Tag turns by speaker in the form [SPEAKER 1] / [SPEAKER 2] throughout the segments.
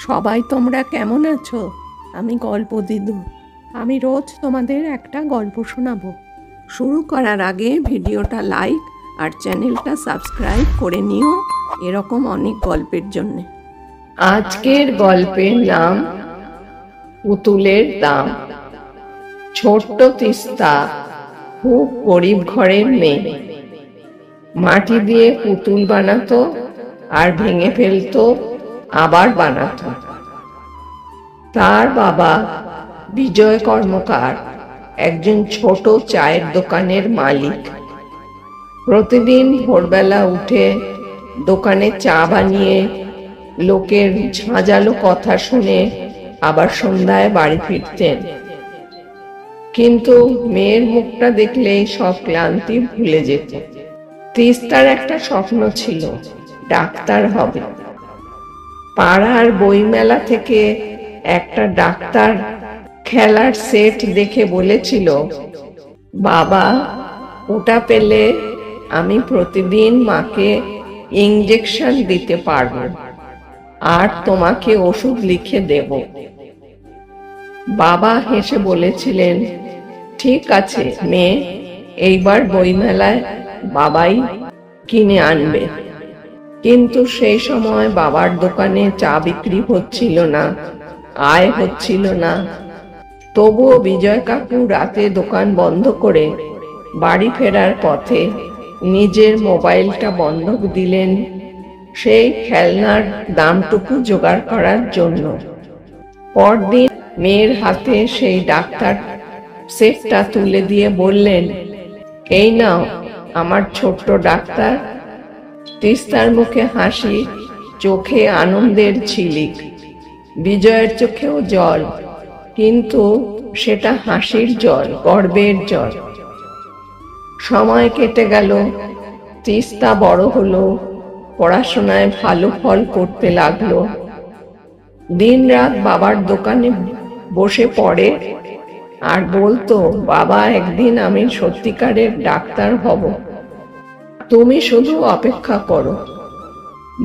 [SPEAKER 1] সবাই তোমরা কেমন আছো? আমি গল্প দিদু। আমি রোজ তোমাদের একটা গল্প শোনাবো। শুরু করার আগে ভিডিওটা লাইক আর চ্যানেলটা সাবস্ক্রাইব করে নিও এরকম অনেক গল্পের জন্যে।
[SPEAKER 2] আজকের গল্পের নাম পুতুলের দাম। ছোট্ট তিস্তা খুব গরিব ঘরের মেয়ে। মাটি দিয়ে পুতুল বানাতো আর ভেঙে ফেলতো, আবার বানাতো। তার বাবা বিজয় কর্মকার একজন ছোট চায়ের দোকানের মালিক। প্রতিদিন ভোরবেলা উঠে দোকানে চা বানিয়ে লোকের ঝাঁঝালো কথা শুনে আবার সন্ধ্যায় বাড়ি ফিরতেন। কিন্তু মেয়ের মুখটা দেখলেই সব ক্লান্তি ভুলে যেত। তিস্তার একটা স্বপ্ন ছিল, ডাক্তার হবে। পাড়ার বইমেলা থেকে একটা ডাক্তার খেলার সেট দেখে বলেছিল, বাবা, ওটা পেলে আমি প্রতিদিন মাকে ইঞ্জেকশন দিতে পারবো আর তোমাকে ওষুধ লিখে দেব। বাবা হেসে বলেছিলেন, ঠিক আছে মেয়ে, এইবার বইমেলায় বাবাই কিনে আনবে। কিন্তু সেই সময় বাবার দোকানে চা বিক্রি হচ্ছিল না, আয় হচ্ছিল না। তবুও বিজয় কাকু রাতে দোকান বন্ধ করে বাড়ি ফেরার পথে নিজের মোবাইলটা বন্ধক দিলেন সেই খেলনার দামটুকু জোগাড় করার জন্য। পরদিন মেয়ের হাতে সেই ডাক্তার সেটটা তুলে দিয়ে বললেন, এই নাও আমার ছোট্ট ডাক্তার। তিস্তার মুখে হাসি, চোখে আনন্দের ঝিলিক। বিজয়ের চোখেও জল, কিন্তু সেটা হাসির জল, গর্বের জল। সময় কেটে গেল, তিস্তা বড় হলো, পড়াশোনায় ভালো ফল করতে লাগলো। দিন রাত বাবার দোকানে বসে পড়ে আর বলতো, বাবা, একদিন আমি সত্যিকারের ডাক্তার হব, তুমি শুধু অপেক্ষা করো।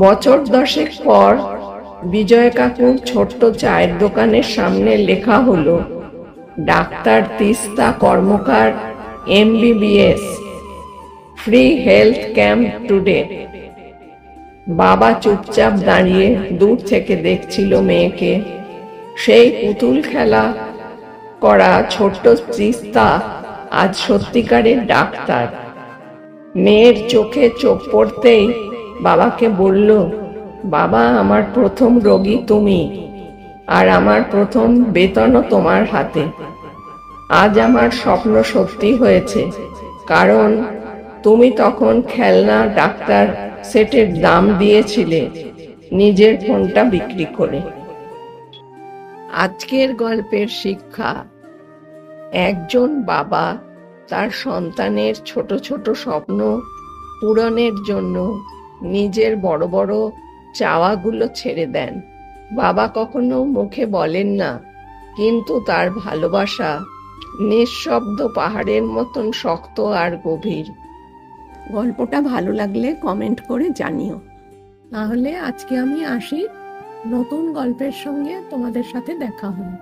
[SPEAKER 2] বছর 10 পর বিজয় কাকুর ছোট্ট চায়ের দোকানের সামনে লেখা হলো, ডাক্তার তিস্তা কর্মকার, MBBS, free health camp today. বাবা চুপচাপ দাঁড়িয়ে দূর থেকে দেখছিল মেয়েকে। সেই পুতুল খেলা করা ছোট্ট তিস্তা আজ সত্যিকারের ডাক্তার। মেয়ের চোখে চোখ পড়তেই বাবাকে বলল, বাবা, আমার প্রথম রোগী তুমি, আর আমার প্রথম বেতনও তোমার হাতে। আজ আমার স্বপ্ন সত্যি হয়েছে, কারণ তুমি তখন খেলনা ডাক্তার সেটের দাম দিয়েছিলে নিজের ফোনটা বিক্রি করে। আজকের গল্পের শিক্ষা, একজন বাবা তার সন্তানের ছোট ছোট স্বপ্ন পূরণের জন্য নিজের বড় বড় চাওয়াগুলো ছেড়ে দেন। বাবা কখনো মুখে বলেন না, কিন্তু তার ভালোবাসা নিঃশব্দ পাহাড়ের মতন শক্ত আর গভীর।
[SPEAKER 1] গল্পটা ভালো লাগলে কমেন্ট করে জানিও। তাহলে আজকে আমি আসি, নতুন গল্পের সঙ্গে তোমাদের সাথে দেখা হবে।